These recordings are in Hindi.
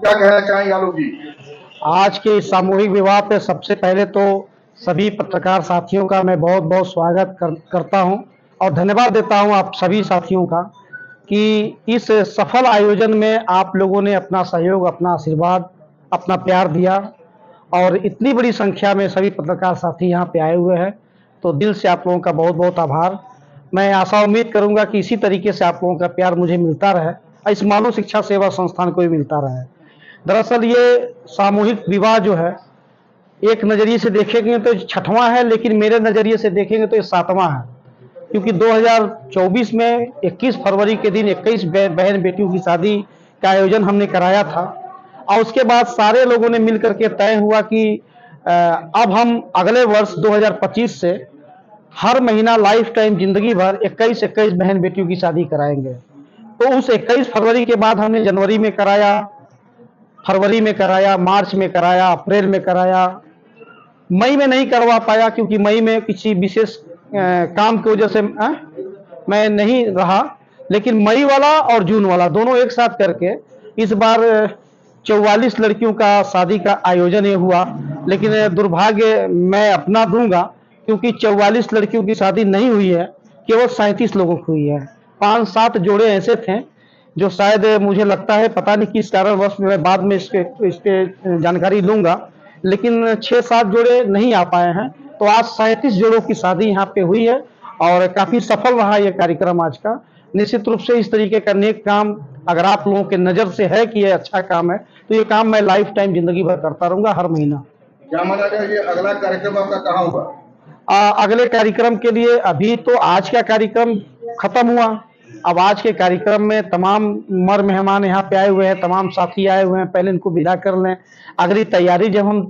क्या कहना चाहेंगे आलोक जी? आज के इस सामूहिक विवाह पे सबसे पहले तो सभी पत्रकार साथियों का मैं बहुत बहुत स्वागत करता हूं और धन्यवाद देता हूं आप सभी साथियों का कि इस सफल आयोजन में आप लोगों ने अपना सहयोग, अपना आशीर्वाद, अपना प्यार दिया और इतनी बड़ी संख्या में सभी पत्रकार साथी यहाँ पे आए हुए हैं। तो दिल से आप लोगों का बहुत बहुत आभार। मैं आशा उम्मीद करूंगा कि इसी तरीके से आप लोगों का प्यार मुझे मिलता रहे और इस मानव शिक्षा सेवा संस्थान को भी मिलता रहे। दरअसल ये सामूहिक विवाह जो है, एक नज़रिए से देखेंगे तो छठवां है, लेकिन मेरे नज़रिए से देखेंगे तो ये सातवां है, क्योंकि 2024 में 21 फरवरी के दिन 21 बहन बेटियों की शादी का आयोजन हमने कराया था और उसके बाद सारे लोगों ने मिलकर के तय हुआ कि अब हम अगले वर्ष 2025 से हर महीना लाइफ टाइम जिंदगी भर 21-21 बहन बेटियों की शादी कराएंगे। तो उस 21 फरवरी के बाद हमने जनवरी में कराया, फरवरी में कराया, मार्च में कराया, अप्रैल में कराया। मई में नहीं करवा पाया क्योंकि मई में किसी विशेष काम की वजह से मैं नहीं रहा, लेकिन मई वाला और जून वाला दोनों एक साथ करके इस बार 44 लड़कियों का शादी का आयोजन ये हुआ। लेकिन दुर्भाग्य मैं अपना दूंगा क्योंकि 44 लड़कियों की शादी नहीं हुई है, केवल 37 लोगों की हुई है। 5-7 जोड़े ऐसे थे जो शायद मुझे लगता है, पता नहीं किस कारणवश, मैं बाद में इसके जानकारी लूंगा, लेकिन 6-7 जोड़े नहीं आ पाए हैं। तो आज 37 जोड़ों की शादी यहाँ पे हुई है और काफी सफल रहा ये कार्यक्रम आज का। निश्चित रूप से इस तरीके का नेक काम अगर आप लोगों के नजर से है कि ये अच्छा काम है, तो ये काम मैं लाइफ टाइम जिंदगी भर करता रहूंगा, हर महीना। क्या माना जाए ये अगला कार्यक्रम आपका कहाँ होगा? अगले कार्यक्रम के लिए अभी तो आज का कार्यक्रम खत्म हुआ। अब आज के कार्यक्रम में तमाम मर मेहमान यहाँ पे आए हुए हैं, तमाम साथी आए हुए हैं, पहले इनको विदा कर लें। अगली तैयारी जब हम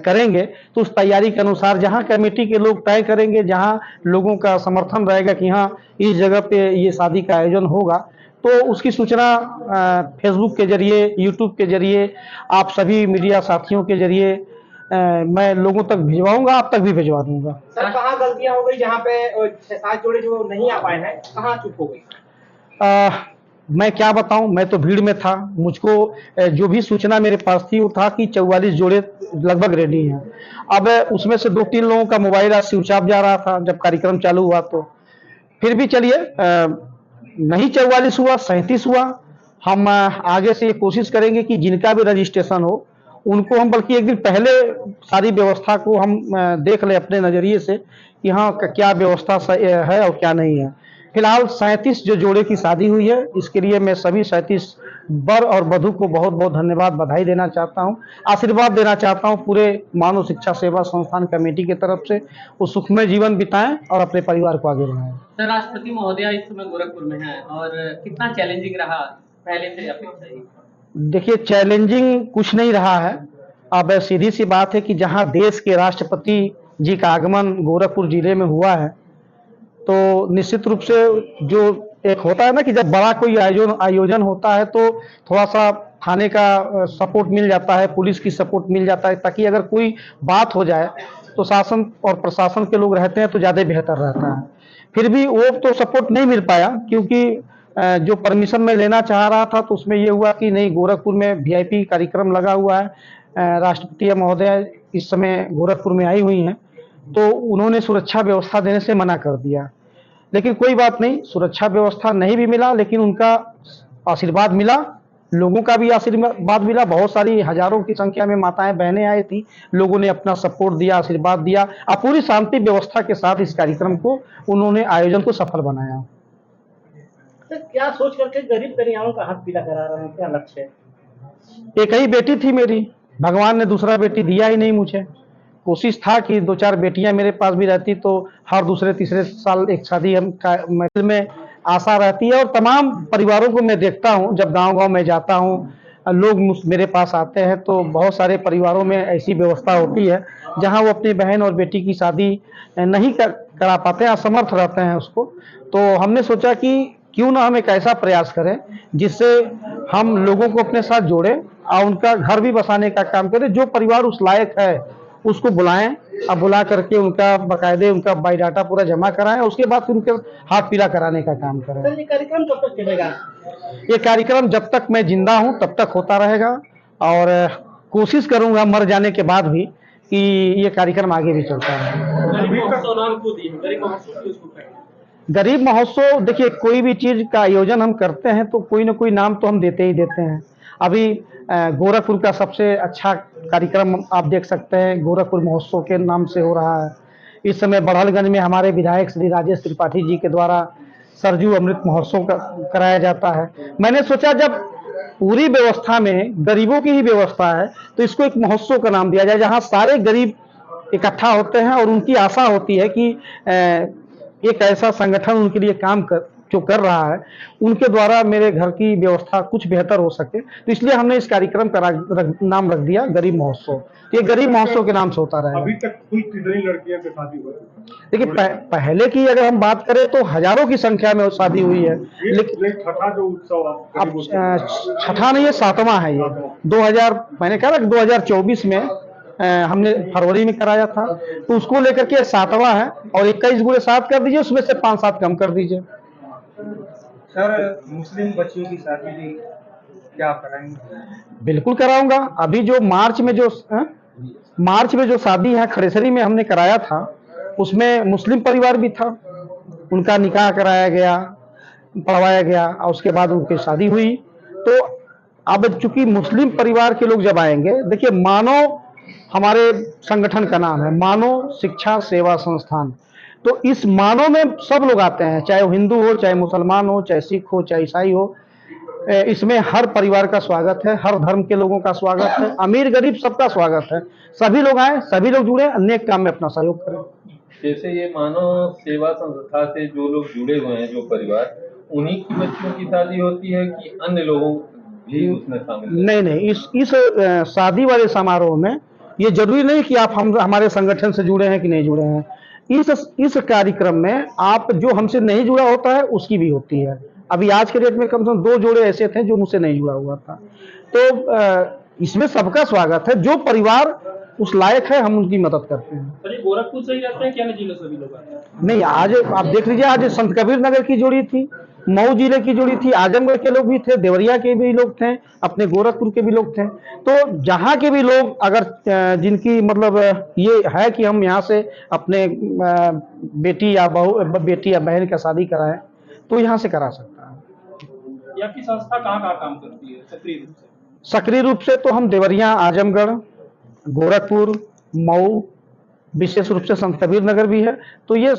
करेंगे तो उस तैयारी के अनुसार जहाँ कमेटी के लोग तय करेंगे, जहाँ लोगों का समर्थन रहेगा कि हाँ इस जगह पे ये शादी का आयोजन होगा, तो उसकी सूचना फेसबुक के जरिए, यूट्यूब के जरिए, आप सभी मीडिया साथियों के जरिए मैं लोगों तक भिजवाऊंगा, आप तक भी भिजवा दूंगा। सर कहाँ गलतियां हो गई जहाँ पे 6-7 जोड़े जो नहीं आ पाए हैं, कहाँ चूक हो गई? मैं क्या बताऊं, मैं तो भीड़ में था। मुझको जो भी सूचना मेरे पास थी वो था कि 44 जोड़े लगभग रेडी हैं। अब उसमें से 2-3 लोगों का मोबाइल आज स्विच ऑफ जा रहा था जब कार्यक्रम चालू हुआ, तो फिर भी चलिए, नहीं 44 हुआ, 37 हुआ। हम आगे से ये कोशिश करेंगे कि जिनका भी रजिस्ट्रेशन हो उनको हम, बल्कि एक दिन पहले सारी व्यवस्था को हम देख लें अपने नज़रिए से कि हाँ क्या व्यवस्था है और क्या नहीं है। फिलहाल 37 जो जोड़े की शादी हुई है, इसके लिए मैं सभी 37 वर और वधू को बहुत बहुत धन्यवाद, बधाई देना चाहता हूँ, आशीर्वाद देना चाहता हूँ पूरे मानव शिक्षा सेवा संस्थान कमेटी की तरफ से। वो सुखमय जीवन बिताएं और अपने परिवार को आगे बढ़ाएं। सर, राष्ट्रपति महोदया इस समय गोरखपुर में हैं और कितना चैलेंजिंग रहा पहले से अपेक्षा ही? देखिए, चैलेंजिंग कुछ नहीं रहा है। अब सीधी सी बात है कि जहां देश के राष्ट्रपति जी का आगमन गोरखपुर जिले में हुआ है, तो निश्चित रूप से जो एक होता है ना कि जब बड़ा कोई आयोजन होता है तो थोड़ा सा थाने का सपोर्ट मिल जाता है, पुलिस की सपोर्ट मिल जाता है, ताकि अगर कोई बात हो जाए तो शासन और प्रशासन के लोग रहते हैं तो ज़्यादा बेहतर रहता है। फिर भी वो तो सपोर्ट नहीं मिल पाया क्योंकि जो परमिशन मैं लेना चाह रहा था तो उसमें ये हुआ कि नहीं, गोरखपुर में वीआईपी कार्यक्रम लगा हुआ है, राष्ट्रपति महोदया इस समय गोरखपुर में आई हुई हैं, तो उन्होंने सुरक्षा व्यवस्था देने से मना कर दिया। लेकिन कोई बात नहीं, सुरक्षा व्यवस्था नहीं भी मिला लेकिन उनका आशीर्वाद मिला, लोगों का भी आशीर्वाद मिला। बहुत सारी हजारों की संख्या में माताएं बहनें आई थी, लोगों ने अपना सपोर्ट दिया, आशीर्वाद दिया और पूरी शांति व्यवस्था के साथ इस कार्यक्रम को उन्होंने आयोजन को सफल बनाया। सर क्या सोच करके गरीब कन्याओं का हाथ पीला करा रहे हैं, क्या लक्ष्य है? एक ही बेटी थी मेरी, भगवान ने दूसरा बेटी दिया ही नहीं मुझे। कोशिश था कि 2-4 बेटियां मेरे पास भी रहती तो हर दूसरे तीसरे साल एक शादी में आशा रहती है। और तमाम परिवारों को मैं देखता हूं, जब गांव-गांव में जाता हूं, लोग मेरे पास आते हैं तो बहुत सारे परिवारों में ऐसी व्यवस्था होती है जहां वो अपनी बहन और बेटी की शादी नहीं करा पाते, असमर्थ रहते हैं उसको। तो हमने सोचा कि क्यों ना हम एक ऐसा प्रयास करें जिससे हम लोगों को अपने साथ जोड़ें और उनका घर भी बसाने का काम करें। जो परिवार उस लायक है उसको बुलाएं, अब बुला करके उनका बाकायदे उनका बायोडाटा पूरा जमा कराएं, उसके बाद फिर उनके हाथ पीला कराने का काम करें। सर ये कार्यक्रम कब तक चलेगा? ये कार्यक्रम जब तक मैं जिंदा हूं तब तक होता रहेगा और कोशिश करूंगा मर जाने के बाद भी कि ये कार्यक्रम आगे भी चलता रहे। गरीब महोत्सव देखिए, कोई भी चीज का आयोजन हम करते हैं तो कोई ना कोई नाम तो हम देते ही देते हैं। अभी गोरखपुर का सबसे अच्छा कार्यक्रम आप देख सकते हैं, गोरखपुर महोत्सव के नाम से हो रहा है। इस समय बड़हलगंज में हमारे विधायक श्री राजेश त्रिपाठी जी के द्वारा सरजू अमृत महोत्सव कराया जाता है। मैंने सोचा जब पूरी व्यवस्था में गरीबों की ही व्यवस्था है तो इसको एक महोत्सव का नाम दिया जाए, जहां सारे गरीब इकट्ठा होते हैं और उनकी आशा होती है कि एक ऐसा संगठन उनके लिए काम जो कर रहा है, उनके द्वारा मेरे घर की व्यवस्था कुछ बेहतर हो सके। तो इसलिए हमने इस कार्यक्रम का नाम रख दिया गरीब महोत्सव। ये गरीब महोत्सव के नाम से होता रहेगा। अभी तक कुल कितनी लड़कियों की शादी हुई? देखिए पहले की अगर हम बात करें तो हजारों की संख्या में शादी हुई है, लेकिन छठा जो उत्सव अब छठा नहीं, ये 7वां है। ये 2000 मैंने कहा ना 2024 में हमने फरवरी में कराया था, तो उसको लेकर के 7वां है और 21 गुणे 7 कर दीजिए, उसमें से 5-7 कम कर दीजिए। सर मुस्लिम बच्चियों की शादी भी क्या कराएंगे? बिल्कुल कराऊंगा। अभी जो मार्च में जो शादी है खड़ेसरी में हमने कराया था, उसमें मुस्लिम परिवार भी था, उनका निकाह कराया गया, पढ़वाया गया और उसके बाद उनकी शादी हुई। तो अब चूंकि मुस्लिम परिवार के लोग जब आएंगे, देखिए मानव हमारे संगठन का नाम है, मानव शिक्षा सेवा संस्थान। तो इस मानव में सब लोग आते हैं, चाहे वो हिंदू हो, चाहे मुसलमान हो, चाहे सिख हो, चाहे ईसाई हो। इसमें हर परिवार का स्वागत है, हर धर्म के लोगों का स्वागत है, अमीर गरीब सबका स्वागत है। सभी लोग आए, सभी लोग जुड़े, अनेक काम में अपना सहयोग करें। जैसे ये मानव सेवा संस्था से जो लोग जुड़े हुए हैं, जो परिवार, उन्हीं की बच्चियों की शादी होती है कि अन्य लोगों भी उसमें शामिल? नहीं, इस शादी वाले समारोह में ये जरूरी नहीं कि आप हमारे संगठन से जुड़े हैं कि नहीं जुड़े हैं। इस कार्यक्रम में आप जो हमसे नहीं जुड़ा होता है उसकी भी होती है। अभी आज के डेट में कम से कम 2 जोड़े ऐसे थे जो मुझसे नहीं जुड़ा हुआ था। तो इसमें सबका स्वागत है, जो परिवार उस लायक है हम उनकी मदद करते हैं। सर ये गोरखपुर से ही रहते हैं क्या? नहीं जिलों से भी लोग आते हैं? नहीं, आज आप देख लीजिए, आज संत कबीर नगर की जोड़ी थी, मऊ जिले की जोड़ी थी, आजमगढ़ के लोग भी थे, देवरिया के भी लोग थे, अपने गोरखपुर के भी लोग थे। तो जहाँ के भी लोग अगर जिनकी मतलब ये है कि हम यहाँ से अपने बेटी या बहन का शादी कराएं, तो यहाँ से करा सकता है। ये आपकी संस्था कहाँ काम करती है सक्रिय रूप से? सक्रिय रूप से तो हम देवरिया, आजमगढ़, गोरखपुर, मऊ, विशेष रूप से संत कबीर नगर भी है। तो ये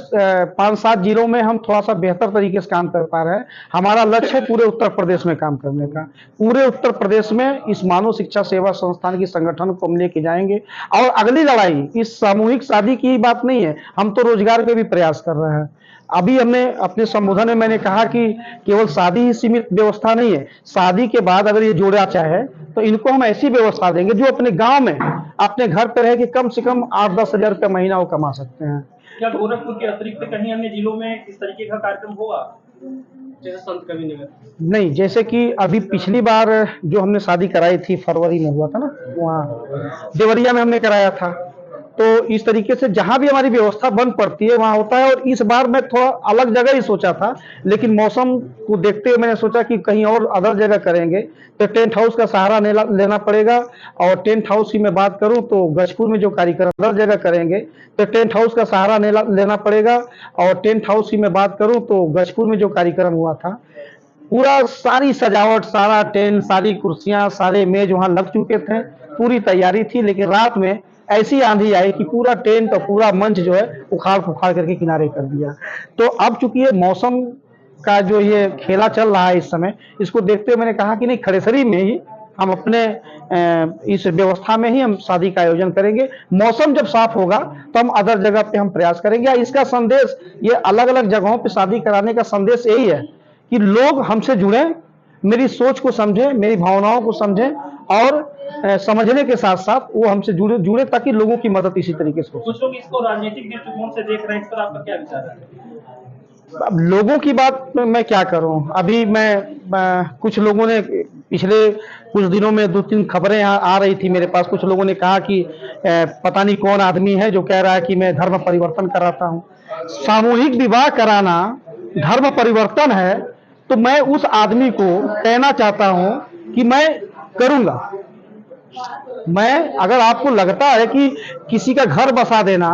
5-7 जिलों में हम थोड़ा सा बेहतर तरीके से काम कर पा रहे हैं। हमारा लक्ष्य है पूरे उत्तर प्रदेश में काम करने का। पूरे उत्तर प्रदेश में इस मानव शिक्षा सेवा संस्थान की संगठन को हम लेके जाएंगे। और अगली लड़ाई इस सामूहिक शादी की बात नहीं है, हम तो रोजगार के भी प्रयास कर रहे हैं। अभी हमने अपने संबोधन में मैंने कहा कि केवल शादी ही सीमित व्यवस्था नहीं है, शादी के बाद अगर ये जोड़ा चाहे तो इनको हम ऐसी व्यवस्था देंगे जो अपने गांव में अपने घर पर रह के कम से कम 8-10 हजार रुपये महीना वो कमा सकते हैं। क्या गोरखपुर के अतिरिक्त कहीं अन्य जिलों में इस तरीके का कार्यक्रम होगा जैसे संत कबीर नगर? नहीं, जैसे कि अभी पिछली बार जो हमने शादी कराई थी फरवरी में हुआ था ना, वहाँ देवरिया में हमने कराया था। तो इस तरीके से जहां भी हमारी व्यवस्था बन पड़ती है वहां होता है। और इस बार मैं थोड़ा अलग जगह ही सोचा था, लेकिन मौसम को देखते हुए मैंने सोचा कि कहीं और अदर जगह करेंगे तो टेंट हाउस का सहारा लेना पड़ेगा। और टेंट हाउस की मैं बात करूं तो गजपुर में जो कार्यक्रम अदर जगह करेंगे तो टेंट हाउस का सहारा लेना पड़ेगा। और टेंट हाउस की मैं बात करूं तो गजपुर में जो कार्यक्रम हुआ था, पूरा सारी सजावट, सारा टेंट, सारी कुर्सियां, सारे मेज वहां लग चुके थे, पूरी तैयारी थी। लेकिन रात में ऐसी आंधी आई कि पूरा टेंट और पूरा मंच जो है उखाड़ पुखाड़ करके किनारे कर दिया। तो अब चूंकि ये मौसम का जो ये खेला चल रहा है इस समय, इसको देखते हुए मैंने कहा कि नहीं, खड़ेसरी में ही हम अपने इस व्यवस्था में ही हम शादी का आयोजन करेंगे। मौसम जब साफ होगा तो हम अदर जगह पे हम प्रयास करेंगे। इसका संदेश, ये अलग अलग जगहों पे शादी कराने का संदेश यही है कि लोग हमसे जुड़े, मेरी सोच को समझें, मेरी भावनाओं को समझें और समझने के साथ साथ वो हमसे जुड़े ताकि लोगों की मदद इसी तरीके से हो। कुछ लोग इसको राजनीतिक दृष्टिकोण से देख रहे हैं, इस पर आपका क्या विचार है? अब लोगों की बात मैं क्या करूं, अभी मैं कुछ लोगों ने पिछले कुछ दिनों में 2-3 खबरें आ रही थी मेरे पास। कुछ लोगों ने कहा कि पता नहीं कौन आदमी है जो कह रहा है कि मैं धर्म परिवर्तन कराता हूँ। सामूहिक विवाह कराना धर्म परिवर्तन है तो मैं उस आदमी को कहना चाहता हूँ कि मैं करूँगा। मैं, अगर आपको लगता है कि किसी का घर बसा देना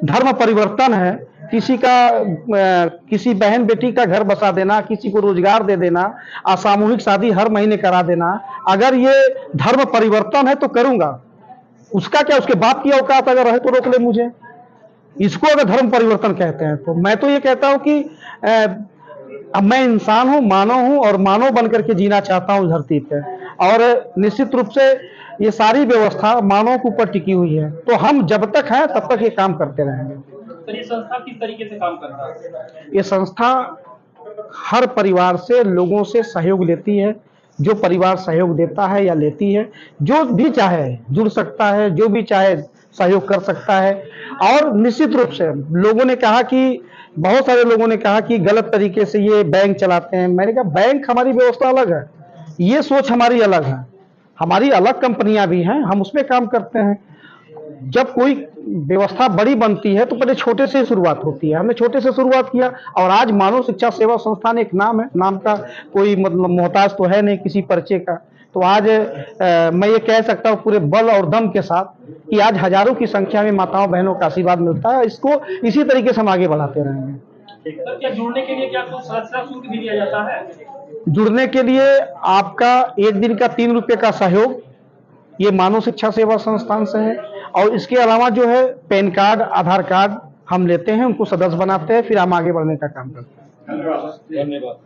धर्म परिवर्तन है, किसी बहन बेटी का घर बसा देना, किसी को रोजगार दे देना, असामूहिक शादी हर महीने करा देना, अगर ये धर्म परिवर्तन है तो करूंगा। उसका क्या, उसके बाप की औकात अगर रहे तो रोक ले मुझे। इसको अगर धर्म परिवर्तन कहते हैं तो मैं तो ये कहता हूं कि अब मैं इंसान हूं, मानव हूं और मानव बनकर के जीना चाहता हूं धरती पे। और निश्चित रूप से ये सारी व्यवस्था मानव के ऊपर टिकी हुई है, तो हम जब तक हैं तब तक ये काम करते रहेंगे। तो ये संस्था किस तरीके से काम करता है? ये संस्था हर परिवार से, लोगों से सहयोग लेती है। जो परिवार सहयोग देता है या लेती है, जो भी चाहे जुड़ सकता है, जो भी चाहे सहयोग कर सकता है। और निश्चित रूप से लोगों ने कहा कि, बहुत सारे लोगों ने कहा कि गलत तरीके से ये बैंक चलाते हैं। मैंने कहा बैंक हमारी व्यवस्था अलग है, ये सोच हमारी अलग है। हमारी अलग कंपनियां भी हैं, हम उसमें काम करते हैं। जब कोई व्यवस्था बड़ी बनती है तो पहले छोटे से शुरुआत होती है। हमने छोटे से शुरुआत किया और आज मानव शिक्षा सेवा संस्थान एक नाम है, नाम का कोई मतलब मोहताज तो है नहीं किसी परिचय का। तो आज मैं ये कह सकता हूँ पूरे बल और दम के साथ कि आज हजारों की संख्या में माताओं बहनों का आशीर्वाद मिलता है। इसको इसी तरीके से हम आगे बढ़ाते रहेंगे। सर, क्या जुड़ने के लिए क्या कुछ सदस्यता शुल्क भी दिया जाता है? जुड़ने के लिए आपका 1 दिन का 3 रुपये का सहयोग ये मानव शिक्षा सेवा संस्थान से है। और इसके अलावा जो है पैन कार्ड, आधार कार्ड हम लेते हैं, उनको सदस्य बनाते हैं, फिर हम आगे बढ़ने का काम करते हैं। धन्यवाद।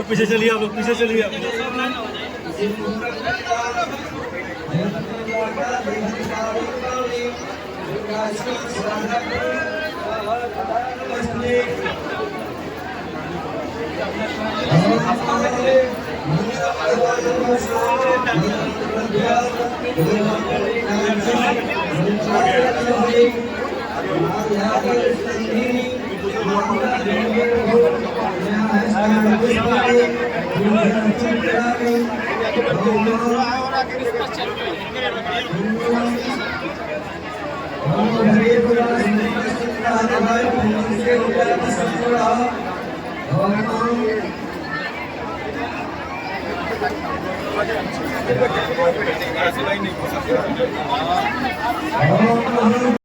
पीछे चलिए आप, पीछे चलिए आप।